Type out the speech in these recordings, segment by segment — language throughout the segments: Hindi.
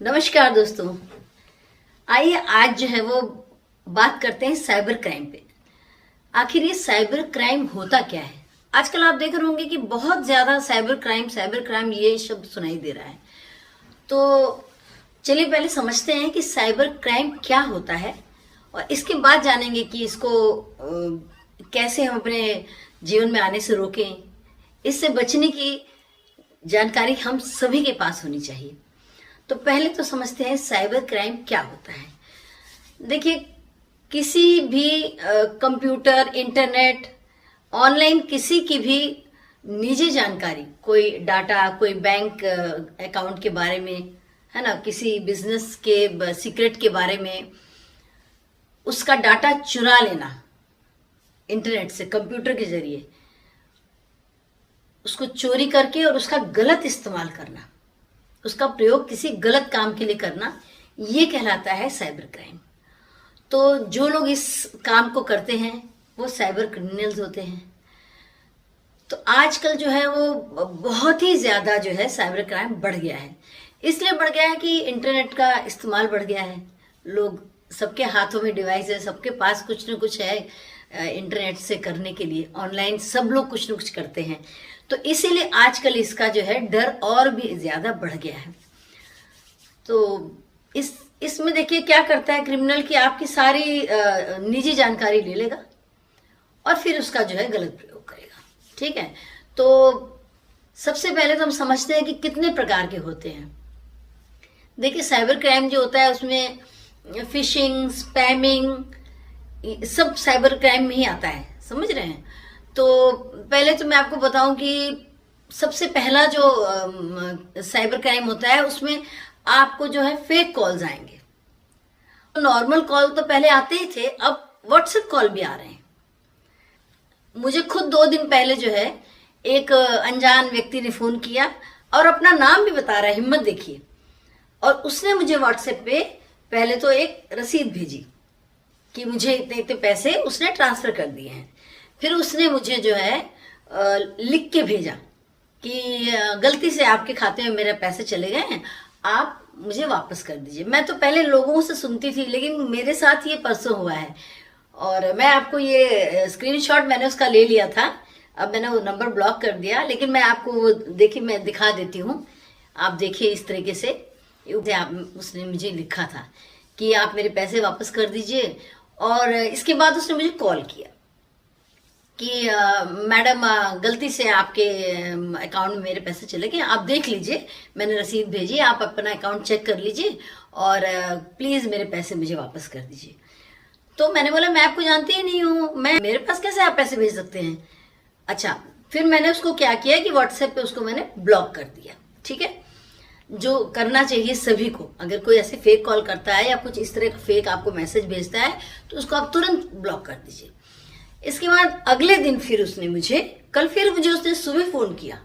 नमस्कार दोस्तों। आइए आज जो है वो बात करते हैं साइबर क्राइम पे। आखिर ये साइबर क्राइम होता क्या है? आजकल आप देख रहे होंगे कि बहुत ज्यादा साइबर क्राइम ये शब्द सुनाई दे रहा है। तो चलिए पहले समझते हैं कि साइबर क्राइम क्या होता है और इसके बाद जानेंगे कि इसको कैसे हम अपने जीवन में आने से रोकें। इससे बचने की जानकारी हम सभी के पास होनी चाहिए। तो पहले तो समझते हैं साइबर क्राइम क्या होता है। देखिए, किसी भी कंप्यूटर, इंटरनेट, ऑनलाइन किसी की भी निजी जानकारी, कोई डाटा, कोई बैंक अकाउंट के बारे में, है ना, किसी बिजनेस के सीक्रेट के बारे में, उसका डाटा चुरा लेना इंटरनेट से, कंप्यूटर के जरिए उसको चोरी करके और उसका गलत इस्तेमाल करना, उसका प्रयोग किसी गलत काम के लिए करना, ये कहलाता है साइबर क्राइम। तो जो लोग इस काम को करते हैं वो साइबर क्रिमिनल्स होते हैं। तो आजकल जो है वो बहुत ही ज्यादा जो है साइबर क्राइम बढ़ गया है। इसलिए बढ़ गया है कि इंटरनेट का इस्तेमाल बढ़ गया है। लोग, सबके हाथों में डिवाइस है, सबके पास कुछ न कुछ है इंटरनेट से करने के लिए। ऑनलाइन सब लोग कुछ न कुछ करते हैं। तो इसीलिए आजकल इसका जो है डर और भी ज्यादा बढ़ गया है। तो इसमें देखिए क्या करता है क्रिमिनल, की आपकी सारी निजी जानकारी ले लेगा और फिर उसका जो है गलत प्रयोग करेगा। ठीक है, तो सबसे पहले तो हम समझते हैं कि कितने प्रकार के होते हैं। देखिए, साइबर क्राइम जो होता है उसमें फिशिंग, स्पैमिंग, सब साइबर क्राइम में ही आता है, समझ रहे हैं। तो पहले तो मैं आपको बताऊं कि सबसे पहला जो साइबर क्राइम होता है उसमें आपको जो है फेक कॉल्स आएंगे। नॉर्मल कॉल तो पहले आते ही थे, अब व्हाट्सएप कॉल भी आ रहे हैं। मुझे खुद 2 दिन पहले जो है एक अनजान व्यक्ति ने फोन किया और अपना नाम भी बता रहा है, हिम्मत देखिए। और उसने मुझे व्हाट्सएप पे पहले तो एक रसीद भेजी कि मुझे इतने इतने पैसे उसने ट्रांसफर कर दिए हैं। फिर उसने मुझे जो है लिख के भेजा कि गलती से आपके खाते में मेरे पैसे चले गए हैं, आप मुझे वापस कर दीजिए। मैं तो पहले लोगों से सुनती थी, लेकिन मेरे साथ ये परसों हुआ है और मैं आपको ये स्क्रीनशॉट मैंने उसका ले लिया था। अब मैंने वो नंबर ब्लॉक कर दिया, लेकिन मैं आपको वो देखिए मैं दिखा देती हूँ। आप देखिए इस तरीके से उसने मुझे लिखा था कि आप मेरे पैसे वापस कर दीजिए। और इसके बाद उसने मुझे कॉल किया कि मैडम गलती से आपके अकाउंट में मेरे पैसे चले गए, आप देख लीजिए, मैंने रसीद भेजी, आप अपना अकाउंट चेक कर लीजिए और प्लीज मेरे पैसे मुझे वापस कर दीजिए। तो मैंने बोला मैं आपको जानती ही नहीं हूँ, मेरे पास कैसे आप पैसे भेज सकते हैं। अच्छा, फिर मैंने उसको क्या किया कि व्हाट्सएप पे उसको मैंने ब्लॉक कर दिया। ठीक है, जो करना चाहिए सभी को, अगर कोई ऐसे फेक कॉल करता है या कुछ इस तरह का फेक आपको मैसेज भेजता है तो उसको आप तुरंत ब्लॉक कर दीजिए। इसके बाद अगले दिन फिर उसने मुझे उसने सुबह फोन किया,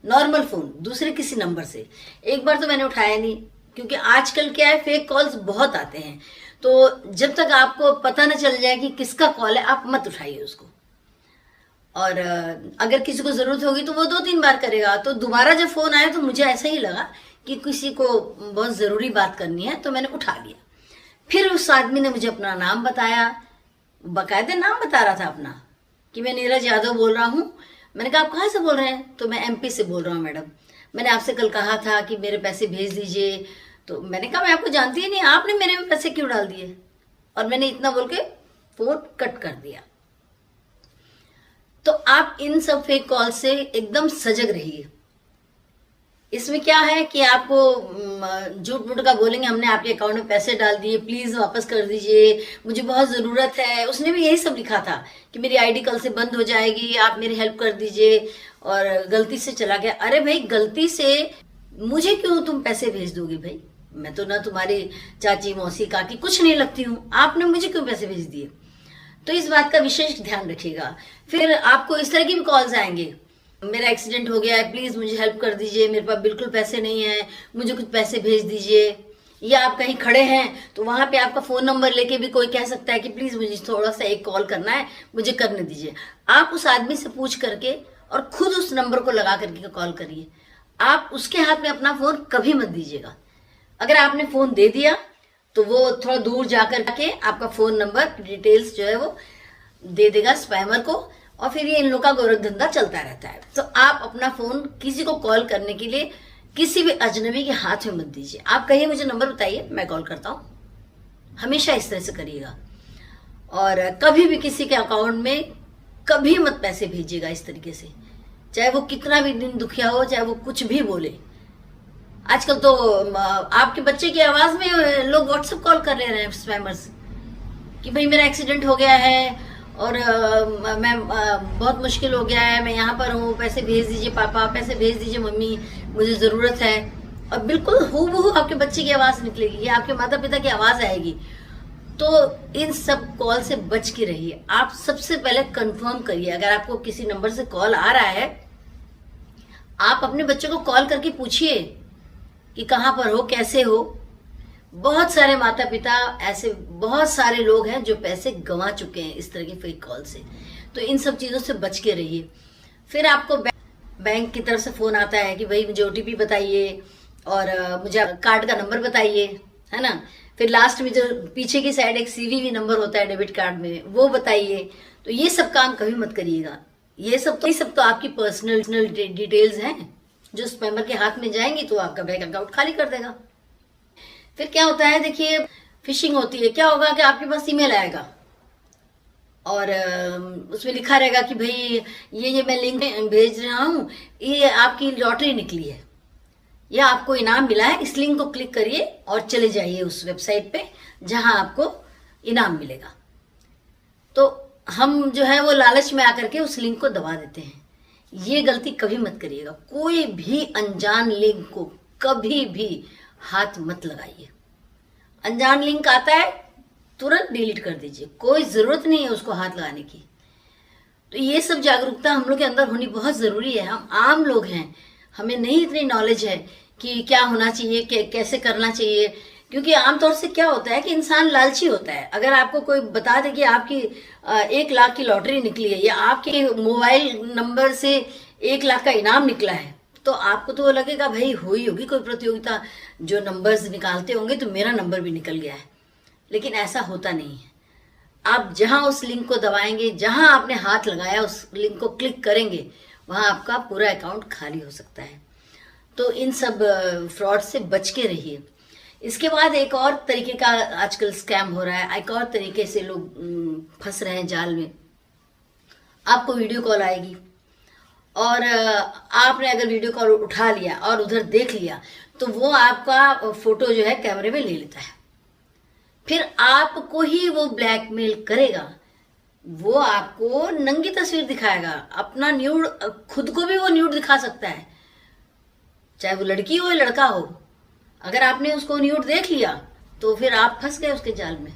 नॉर्मल फोन, दूसरे किसी नंबर से। एक बार तो मैंने उठाया नहीं, क्योंकि आजकल क्या है फेक कॉल्स बहुत आते हैं। तो जब तक आपको पता न चल जाए कि किसका कॉल है, आप मत उठाइए उसको। और अगर किसी को जरूरत होगी तो वो 2-3 बार करेगा। तो दोबारा जब फोन आया तो मुझे ऐसा ही लगा कि किसी को बहुत जरूरी बात करनी है, तो मैंने उठा लिया। फिर उस आदमी ने मुझे अपना नाम बताया, बाकायदे नाम बता रहा था अपना, कि मैं नीरज यादव बोल रहा हूँ। मैंने कहा आप कहाँ से बोल रहे हैं? तो मैं एमपी से बोल रहा हूँ मैडम, मैंने आपसे कल कहा था कि मेरे पैसे भेज दीजिए। तो मैंने कहा मैं आपको जानती ही नहीं, आपने मेरे में पैसे क्यों डाल दिए? और मैंने इतना बोल के फोन कट कर दिया। तो आप इन सब फेक कॉल से एकदम सजग रहिए। इसमें क्या है कि आपको झूठ मूठ का बोलेंगे, हमने आपके अकाउंट में पैसे डाल दिए, प्लीज वापस कर दीजिए, मुझे बहुत जरूरत है। उसने भी यही सब लिखा था कि मेरी आईडी कल से बंद हो जाएगी, आप मेरी हेल्प कर दीजिए, और गलती से चला गया। अरे भाई, गलती से मुझे क्यों तुम पैसे भेज दोगे भाई? मैं तो ना तुम्हारी चाची, मौसी, काकी कुछ नहीं लगती हूँ, आपने मुझे क्यों पैसे भेज दिए? तो इस बात का विशेष ध्यान रखिएगा। फिर आपको इस तरह की भी कॉल्स आएंगे, मेरा एक्सीडेंट हो गया है, प्लीज मुझे हेल्प कर दीजिए, मेरे पास बिल्कुल पैसे नहीं है, मुझे कुछ पैसे भेज दीजिए। या आप कहीं खड़े हैं तो वहां पे आपका फोन नंबर लेके भी कोई कह सकता है कि प्लीज मुझे थोड़ा सा एक कॉल करना है, मुझे करने दीजिए। आप उस आदमी से पूछ करके और खुद उस नंबर को लगा करके कॉल करिए। आप उसके हाथ में अपना फोन कभी मत दीजिएगा। अगर आपने फोन दे दिया तो वो थोड़ा दूर जाकर के आपका फोन नंबर डिटेल्स जो है वो दे देगा स्पैमर को, और फिर ये इन लोग का गोरख धंधा चलता रहता है। तो आप अपना फोन किसी को कॉल करने के लिए किसी भी अजनबी के हाथ में मत दीजिए। आप कहिए मुझे नंबर बताइए, मैं कॉल करता हूँ, हमेशा इस तरह से करिएगा। और कभी भी किसी के अकाउंट में कभी मत पैसे भेजिएगा इस तरीके से, चाहे वो कितना भी दिन दुखिया हो, चाहे वो कुछ भी बोले। आजकल तो आपके बच्चे की आवाज में लोग व्हाट्सएप कॉल कर ले रहे हैं स्पैमर्स, कि भाई मेरा एक्सीडेंट हो गया है और मैं बहुत मुश्किल हो गया है, मैं यहाँ पर हूँ, पैसे भेज दीजिए पापा, पैसे भेज दीजिए मम्मी, मुझे जरूरत है। और बिल्कुल हूबहू आपके बच्चे की आवाज निकलेगी या आपके माता पिता की आवाज आएगी। तो इन सब कॉल से बच के रहिए। आप सबसे पहले कंफर्म करिए, अगर आपको किसी नंबर से कॉल आ रहा है, आप अपने बच्चे को कॉल करके पूछिए कि कहाँ पर हो, कैसे हो। बहुत सारे माता पिता ऐसे, बहुत सारे लोग हैं जो पैसे गंवा चुके हैं इस तरह के फेक कॉल से। तो इन सब चीजों से बच के रहिए। फिर आपको बैंक की तरफ से फोन आता है कि भाई मुझे ओटीपी बताइए और मुझे कार्ड का नंबर बताइए, है ना। फिर लास्ट में जो पीछे की साइड एक सीवीवी नंबर होता है डेबिट कार्ड में, वो बताइए। तो ये सब काम कभी मत करिएगा। ये सब तो आपकी पर्सनल डिटेल्स हैं जो स्पैमर के हाथ में जाएंगी तो आपका बैंक अकाउंट खाली कर देगा। फिर क्या होता है, देखिए फिशिंग होती है। क्या होगा कि आपके पास ईमेल आएगा और उसमें लिखा रहेगा कि भाई ये मैं लिंक भेज रहा हूँ, ये आपकी लॉटरी निकली है या आपको इनाम मिला है, इस लिंक को क्लिक करिए और चले जाइए उस वेबसाइट पे जहां आपको इनाम मिलेगा। तो हम जो है वो लालच में आकर के उस लिंक को दबा देते हैं। ये गलती कभी मत करिएगा। कोई भी अनजान लिंक को कभी भी हाथ मत लगाइए। अनजान लिंक आता है तुरंत डिलीट कर दीजिए, कोई जरूरत नहीं है उसको हाथ लगाने की। तो ये सब जागरूकता हम लोग के अंदर होनी बहुत जरूरी है। हम आम लोग हैं, हमें नहीं इतनी नॉलेज है कि क्या होना चाहिए, कैसे करना चाहिए। क्योंकि आमतौर से क्या होता है कि इंसान लालची होता है। अगर आपको कोई बता दे कि आपकी 1 लाख की लॉटरी निकली है या आपके मोबाइल नंबर से 1 लाख का इनाम निकला है, तो आपको तो लगेगा भाई हुई होगी कोई प्रतियोगिता, जो नंबर्स निकालते होंगे तो मेरा नंबर भी निकल गया है। लेकिन ऐसा होता नहीं है। आप जहां उस लिंक को दबाएंगे, जहां आपने हाथ लगाया उस लिंक को क्लिक करेंगे, वहां आपका पूरा अकाउंट खाली हो सकता है। तो इन सब फ्रॉड से बच के रहिए। इसके बाद एक और तरीके का आजकल स्कैम हो रहा है, एक और तरीके से लोग फंस रहे हैं जाल में। आपको वीडियो कॉल आएगी और आपने अगर वीडियो कॉल उठा लिया और उधर देख लिया तो वो आपका फोटो जो है कैमरे में ले लेता है। फिर आपको ही वो ब्लैकमेल करेगा। वो आपको नंगी तस्वीर दिखाएगा, अपना न्यूड, खुद को भी वो न्यूड दिखा सकता है, चाहे वो लड़की हो या लड़का हो। अगर आपने उसको न्यूड देख लिया तो फिर आप फंस गए उसके जाल में।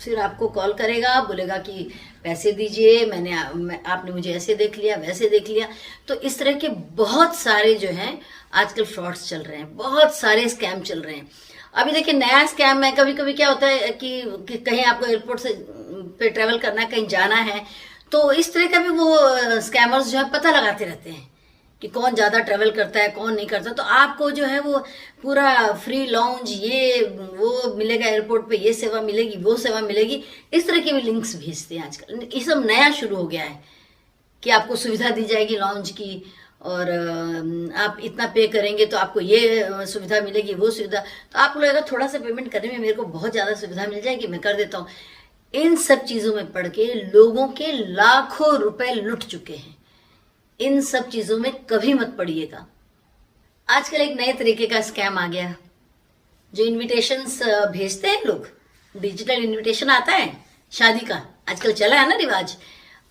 फिर आपको कॉल करेगा, बोलेगा कि पैसे दीजिए, आपने मुझे ऐसे देख लिया, वैसे देख लिया। तो इस तरह के बहुत सारे जो हैं आजकल फ्रॉड्स चल रहे हैं, बहुत सारे स्कैम चल रहे हैं। अभी देखिए नया स्कैम है, कभी कभी क्या होता है कि कहीं आपको एयरपोर्ट से पे ट्रेवल करना है, कहीं जाना है, तो इस तरह का भी वो स्कैमर्स जो है पता लगाते रहते हैं कि कौन ज्यादा ट्रेवल करता है, कौन नहीं करता। तो आपको जो है वो पूरा फ्री लॉन्ज, ये वो मिलेगा एयरपोर्ट पे, ये सेवा मिलेगी, वो सेवा मिलेगी, इस तरह के भी लिंक्स भेजते हैं आजकल। ये सब नया शुरू हो गया है कि आपको सुविधा दी जाएगी लॉन्ज की और आप इतना पे करेंगे तो आपको ये सुविधा मिलेगी, वो सुविधा। तो आपको लगेगा थोड़ा सा पेमेंट करने में मेरे को बहुत ज्यादा सुविधा मिल जाएगी, मैं कर देता हूँ। इन सब चीजों में पड़ के लोगों के लाखों रुपए लुट चुके हैं। इन सब चीजों में कभी मत पड़िएगा। आजकल एक नए तरीके का स्कैम आ गया, जो इनविटेशंस भेजते हैं लोग, डिजिटल इनविटेशन आता है शादी का, आजकल चला है ना रिवाज।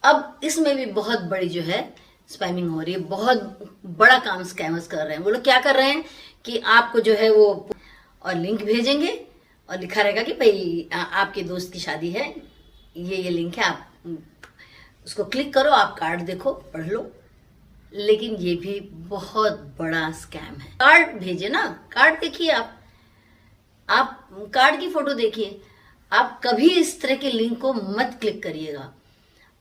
अब इसमें भी बहुत बड़ी जो है स्पैमिंग हो रही है, बहुत बड़ा काम स्कैमर्स कर रहे हैं। वो लोग क्या कर रहे हैं कि आपको जो है वो और लिंक भेजेंगे और लिखा रहेगा कि भाई आपके दोस्त की शादी है, ये लिंक है, आप उसको क्लिक करो, आप कार्ड देखो, पढ़ लो। लेकिन ये भी बहुत बड़ा स्कैम है। कार्ड भेजे ना, कार्ड देखिए, आप कार्ड की फोटो देखिए। आप कभी इस तरह के लिंक को मत क्लिक करिएगा।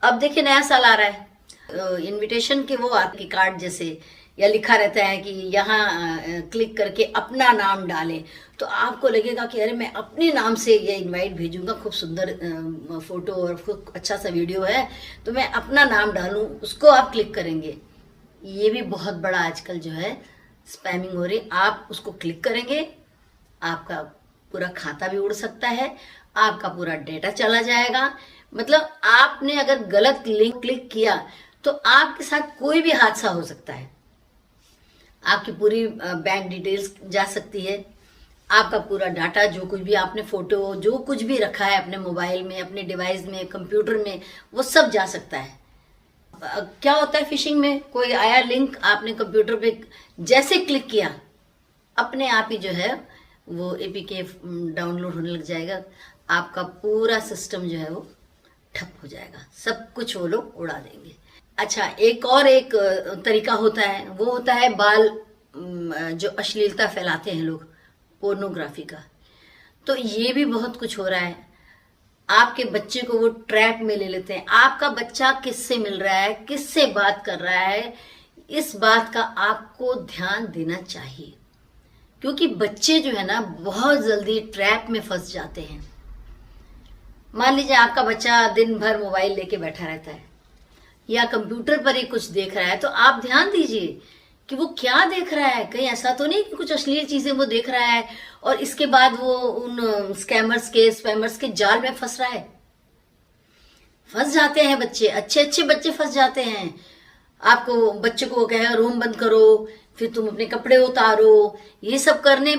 अब देखिए नया साल आ रहा है, इनविटेशन के वो आपके कार्ड जैसे या लिखा रहता है कि यहाँ क्लिक करके अपना नाम डालें, तो आपको लगेगा कि अरे मैं अपने नाम से ये इनवाइट भेजूंगा, खूब सुंदर फोटो और खूब अच्छा सा वीडियो है, तो मैं अपना नाम डालूं, उसको आप क्लिक करेंगे। ये भी बहुत बड़ा आजकल जो है स्पैमिंग हो रही। आप उसको क्लिक करेंगे, आपका पूरा खाता भी उड़ सकता है, आपका पूरा डेटा चला जाएगा। मतलब आपने अगर गलत लिंक क्लिक किया तो आपके साथ कोई भी हादसा हो सकता है। आपकी पूरी बैंक डिटेल्स जा सकती है, आपका पूरा डाटा, जो कुछ भी आपने फोटो, जो कुछ भी रखा है अपने मोबाइल में, अपने डिवाइस में, कंप्यूटर में, वो सब जा सकता है। क्या होता है फिशिंग में, कोई आया लिंक, आपने कंप्यूटर पे जैसे क्लिक किया, अपने आप ही जो है वो एपीके डाउनलोड होने लग जाएगा, आपका पूरा सिस्टम जो है वो ठप हो जाएगा, सब कुछ वो लोग उड़ा देंगे। अच्छा, एक तरीका होता है, वो होता है बाल जो अश्लीलता फैलाते हैं लोग, पोर्नोग्राफी का। तो ये भी बहुत कुछ हो रहा है। आपके बच्चे को वो ट्रैप में ले लेते हैं। आपका बच्चा किससे मिल रहा है, किससे बात कर रहा है, इस बात का आपको ध्यान देना चाहिए, क्योंकि बच्चे जो है ना बहुत जल्दी ट्रैप में फंस जाते हैं। मान लीजिए आपका बच्चा दिन भर मोबाइल लेके बैठा रहता है या कंप्यूटर पर ही कुछ देख रहा है, तो आप ध्यान दीजिए कि वो क्या देख रहा है। कहीं ऐसा तो नहीं कि कुछ अश्लील चीजें वो देख रहा है और इसके बाद वो उन स्पैमर्स के जाल में फंस रहा है। फंस जाते हैं बच्चे, अच्छे अच्छे बच्चे फंस जाते हैं। आपको बच्चे को कहे रूम बंद करो, फिर तुम अपने कपड़े उतारो, ये सब करने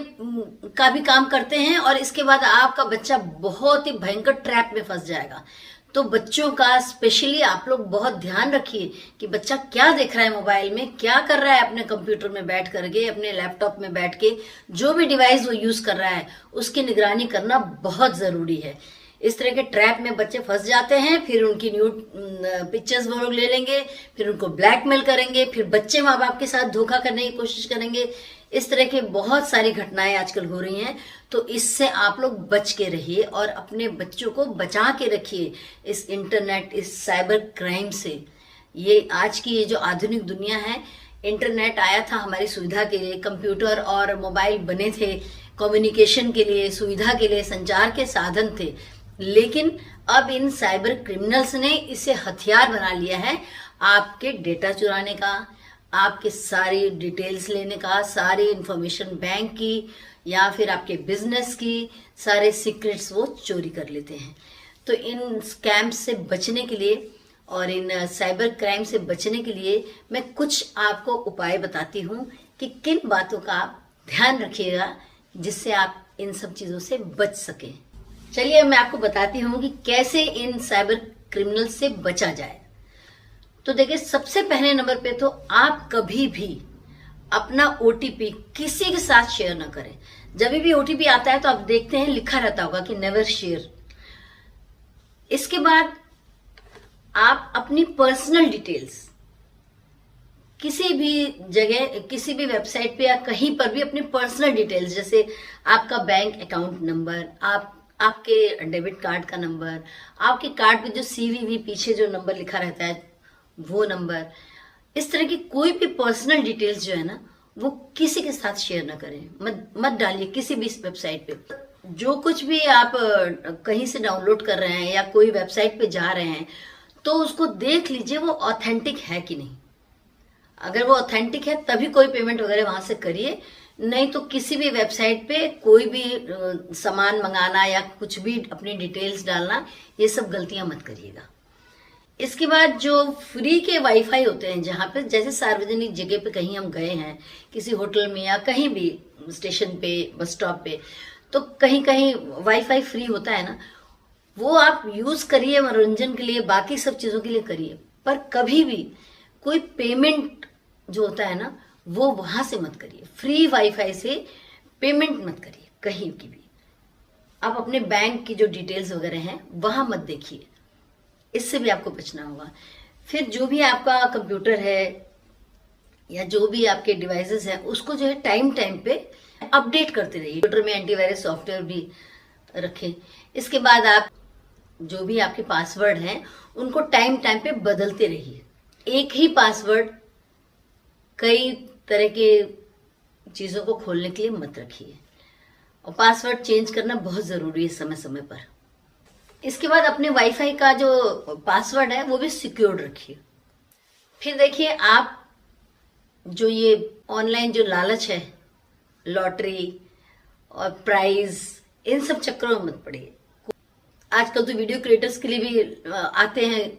का भी काम करते हैं, और इसके बाद आपका बच्चा बहुत ही भयंकर ट्रैप में फंस जाएगा। तो बच्चों का स्पेशली आप लोग बहुत ध्यान रखिए कि बच्चा क्या देख रहा है मोबाइल में, क्या कर रहा है अपने कंप्यूटर में बैठ करके, अपने लैपटॉप में बैठ के, जो भी डिवाइस वो यूज कर रहा है उसकी निगरानी करना बहुत जरूरी है। इस तरह के ट्रैप में बच्चे फंस जाते हैं, फिर उनकी न्यूड पिक्चर्स वो लोग ले लेंगे, फिर उनको ब्लैकमेल करेंगे, फिर बच्चे माँ बाप के साथ धोखा करने की कोशिश करेंगे। इस तरह के बहुत सारी घटनाएं आजकल हो रही हैं। तो इससे आप लोग बच के रहिए और अपने बच्चों को बचा के रखिए इस इंटरनेट, इस साइबर क्राइम से। ये आज की ये जो आधुनिक दुनिया है, इंटरनेट आया था हमारी सुविधा के लिए, कंप्यूटर और मोबाइल बने थे कम्युनिकेशन के लिए, सुविधा के लिए, संचार के साधन थे, लेकिन अब इन साइबर क्रिमिनल्स ने इसे हथियार बना लिया है आपके डेटा चुराने का, आपके सारी डिटेल्स लेने का, सारी इंफॉर्मेशन बैंक की या फिर आपके बिजनेस की, सारे सीक्रेट्स वो चोरी कर लेते हैं। तो इन स्कैम्स से बचने के लिए और इन साइबर क्राइम से बचने के लिए मैं कुछ आपको उपाय बताती हूँ कि किन बातों का आप ध्यान रखिएगा जिससे आप इन सब चीजों से बच सकें। चलिए मैं आपको बताती हूँ कि कैसे इन साइबर क्रिमिनल से बचा जाए। तो देखिए, सबसे पहले नंबर पे तो आप कभी भी अपना ओटीपी किसी के साथ शेयर ना करें। जब भी ओटीपी आता है तो आप देखते हैं लिखा रहता होगा कि नेवर शेयर। इसके बाद आप अपनी पर्सनल डिटेल्स किसी भी जगह, किसी भी वेबसाइट पे या कहीं पर भी अपनी पर्सनल डिटेल्स, जैसे आपका बैंक अकाउंट नंबर, आपके डेबिट कार्ड का नंबर, आपके कार्ड पे जो सीवीवी पीछे जो नंबर लिखा रहता है वो नंबर, इस तरह की कोई भी पर्सनल डिटेल्स जो है ना वो किसी के साथ शेयर ना करें, मत डालिए किसी भी वेबसाइट पे। जो कुछ भी आप कहीं से डाउनलोड कर रहे हैं या कोई वेबसाइट पे जा रहे हैं तो उसको देख लीजिए वो ऑथेंटिक है कि नहीं। अगर वो ऑथेंटिक है तभी कोई पेमेंट वगैरह वहां से करिए, नहीं तो किसी भी वेबसाइट पे कोई भी सामान मंगाना या कुछ भी अपनी डिटेल्स डालना, ये सब गलतियां मत करिएगा। इसके बाद जो फ्री के वाईफाई होते हैं, जहां पे जैसे सार्वजनिक जगह पे कहीं हम गए हैं, किसी होटल में या कहीं भी स्टेशन पे, बस स्टॉप पे, तो कहीं कहीं वाईफाई फ्री होता है ना, वो आप यूज करिए मनोरंजन के लिए, बाकी सब चीजों के लिए करिए, पर कभी भी कोई पेमेंट जो होता है ना वो वहां से मत करिए। फ्री वाईफाई से पेमेंट मत करिए कहीं की भी। आप अपने बैंक की जो डिटेल्स वगैरह हैं वहां मत देखिए, इससे भी आपको बचना होगा। फिर जो भी आपका कंप्यूटर है या जो भी आपके डिवाइसेस हैं उसको जो है टाइम टाइम पे अपडेट करते रहिए। कंप्यूटर में एंटीवायरस सॉफ्टवेयर भी रखें। इसके बाद आप जो भी आपके पासवर्ड हैं उनको टाइम टाइम पे बदलते रहिए। एक ही पासवर्ड कई तरह के चीज़ों को खोलने के लिए मत रखिए। और पासवर्ड चेंज करना बहुत ज़रूरी है समय समय पर। इसके बाद अपने वाईफाई का जो पासवर्ड है वो भी सिक्योर्ड रखिए। फिर देखिए, आप जो ये ऑनलाइन जो लालच है, लॉटरी और प्राइज, इन सब चक्करों में मत पड़िए। आजकल तो वीडियो क्रिएटर्स के लिए भी आते हैं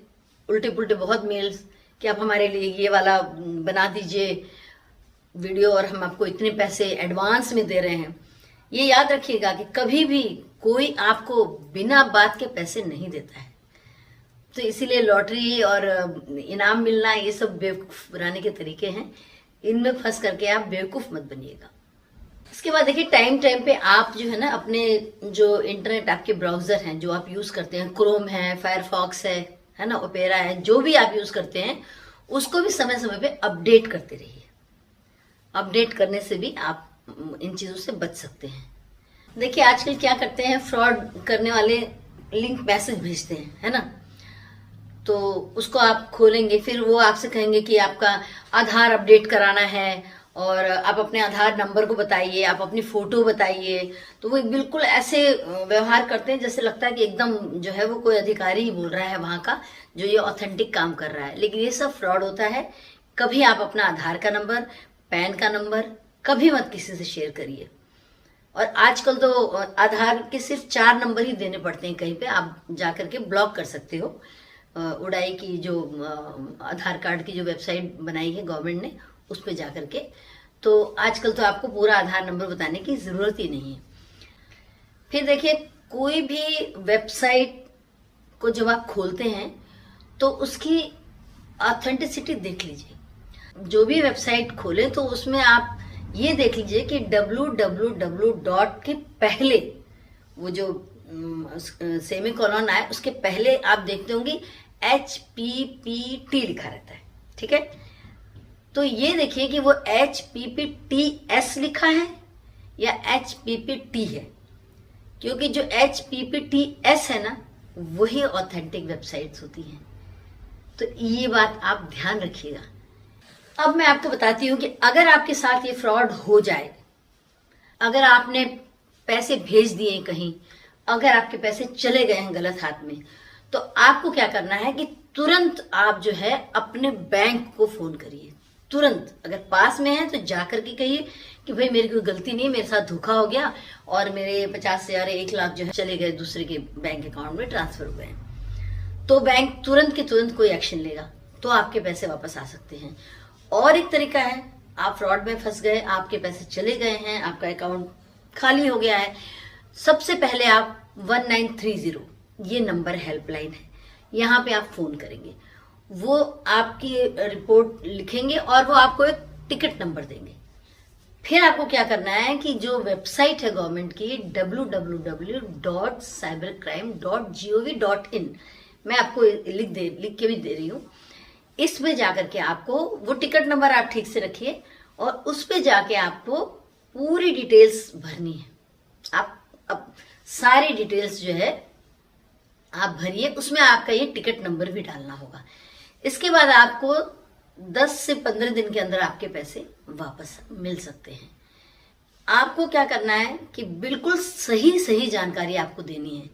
उल्टे पुल्टे बहुत मेल्स कि आप हमारे लिए ये वाला बना दीजिए वीडियो और हम आपको इतने पैसे एडवांस में दे रहे हैं। ये याद रखिएगा कि कभी भी कोई आपको बिना बात के पैसे नहीं देता है। तो इसीलिए लॉटरी और इनाम मिलना, ये सब बेवकूफ बनाने के तरीके हैं। इनमें फंस करके आप बेवकूफ मत बनिएगा। इसके बाद देखिए, टाइम टाइम पे आप जो है ना, अपने जो इंटरनेट आपके ब्राउजर हैं जो आप यूज करते हैं, क्रोम है, फायरफॉक्स है ना, ओपेरा है, जो भी आप यूज करते हैं उसको भी समय समय पे अपडेट करते रहिए। अपडेट करने से भी आप इन चीजों से बच सकते हैं। देखिए, आजकल क्या करते हैं, फ्रॉड करने वाले लिंक मैसेज भेजते हैं, है ना। तो उसको आप खोलेंगे, फिर वो आपसे कहेंगे कि आपका आधार अपडेट कराना है और आप अपने आधार नंबर को बताइए, आप अपनी फोटो बताइए। तो वो बिल्कुल ऐसे व्यवहार करते हैं जैसे लगता है कि एकदम जो है वो कोई अधिकारी ही बोल रहा है वहां का, जो ये ऑथेंटिक काम कर रहा है। लेकिन ये सब फ्रॉड होता है। कभी आप अपना आधार का नंबर, पैन का नंबर कभी मत किसी से शेयर करिए। और आजकल तो आधार के सिर्फ 4 नंबर ही देने पड़ते हैं। कहीं पे आप जाकर के ब्लॉक कर सकते हो। उड़ाई की जो आधार कार्ड की जो वेबसाइट बनाई है गवर्नमेंट ने, उस पर जाकर के, तो आजकल तो आपको पूरा आधार नंबर बताने की जरूरत ही नहीं है। फिर देखिए, कोई भी वेबसाइट को जब आप खोलते हैं तो उसकी ऑथेंटिसिटी देख लीजिए। जो भी वेबसाइट खोले तो उसमें आप ये देख लीजिए कि www. के पहले वो जो सेमीकोलन आए उसके पहले आप देखते होंगे HPPT लिखा रहता है, ठीक है। तो ये देखिए कि वो HPPTS लिखा है या HPPT है, क्योंकि जो HPPTS है ना, वही ऑथेंटिक वेबसाइट्स होती हैं। तो ये बात आप ध्यान रखिएगा। अब मैं आपको बताती हूँ कि अगर आपके साथ ये फ्रॉड हो जाए, अगर आपने पैसे भेज दिए कहीं, अगर आपके पैसे चले गए हैं गलत हाथ में, तो आपको क्या करना है कि तुरंत आप जो है अपने बैंक को फोन करिए। तुरंत, अगर पास में है तो जाकर के कहिए कि भाई मेरी कोई गलती नहीं है, मेरे साथ धोखा हो गया और मेरे 50,000 1 लाख जो है चले गए, दूसरे के बैंक अकाउंट में ट्रांसफर हो गए। तो बैंक तुरंत के तुरंत कोई एक्शन लेगा, तो आपके पैसे वापस आ सकते हैं। और एक तरीका है, आप फ्रॉड में फंस गए, आपके पैसे चले गए हैं, आपका अकाउंट खाली हो गया है, सबसे पहले आप 1930 ये नंबर हेल्पलाइन है, यहाँ पे आप फोन करेंगे। वो आपकी रिपोर्ट लिखेंगे और वो आपको एक टिकट नंबर देंगे। फिर आपको क्या करना है कि जो वेबसाइट है गवर्नमेंट की www.cybercrime.gov.in, मैं आपको लिख के भी दे रही हूँ। इसमें जाकर के आपको वो टिकट नंबर आप ठीक से रखिए और उस पे जाके आपको पूरी डिटेल्स भरनी है। आप अब सारी डिटेल्स जो है आप भरिए, उसमें आपका ये टिकट नंबर भी डालना होगा। इसके बाद आपको 10 से 15 दिन के अंदर आपके पैसे वापस मिल सकते हैं। आपको क्या करना है कि बिल्कुल सही सही जानकारी आपको देनी है,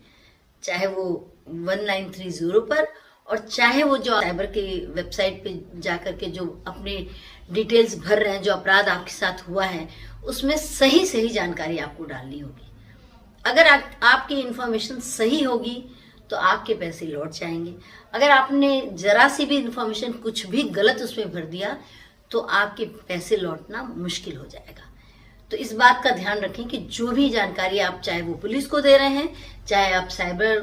चाहे वो 1930 पर और चाहे वो जो साइबर की वेबसाइट पे जाकर के जो अपने डिटेल्स भर रहे हैं, जो अपराध आपके साथ हुआ है, उसमें सही सही जानकारी आपको डालनी होगी। अगर आपकी इंफॉर्मेशन सही होगी तो आपके पैसे लौट जाएंगे। अगर आपने जरा सी भी इंफॉर्मेशन कुछ भी गलत उसमें भर दिया तो आपके पैसे लौटना मुश्किल हो जाएगा। तो इस बात का ध्यान रखें कि जो भी जानकारी आप, चाहे वो पुलिस को दे रहे हैं, चाहे आप साइबर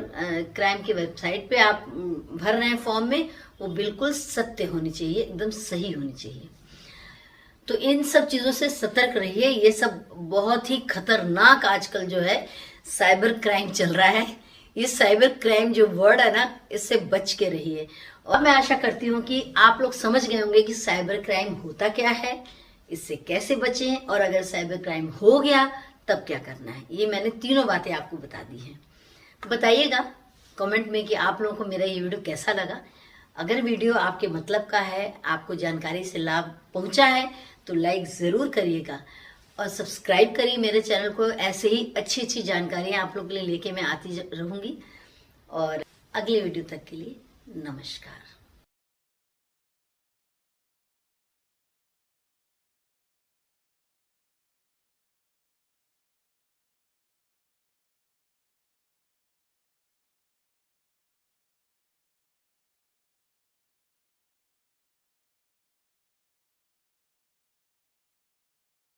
क्राइम की वेबसाइट पे आप भर रहे हैं फॉर्म में, वो बिल्कुल सत्य होनी चाहिए, एकदम सही होनी चाहिए। तो इन सब चीजों से सतर्क रहिए। ये सब बहुत ही खतरनाक आजकल जो है साइबर क्राइम चल रहा है। ये साइबर क्राइम जो वर्ड है ना, इससे बच के रहिए। और मैं आशा करती हूँ कि आप लोग समझ गए होंगे कि साइबर क्राइम होता क्या है, इससे कैसे बचें, और अगर साइबर क्राइम हो गया तब क्या करना है। ये मैंने तीनों बातें आपको बता दी हैं। बताइएगा कमेंट में कि आप लोगों को मेरा ये वीडियो कैसा लगा। अगर वीडियो आपके मतलब का है, आपको जानकारी से लाभ पहुंचा है, तो लाइक ज़रूर करिएगा और सब्सक्राइब करिए मेरे चैनल को। ऐसे ही अच्छी अच्छी जानकारियाँ आप लोग के लिए लेके मैं आती रहूँगी। और अगले वीडियो तक के लिए नमस्कार।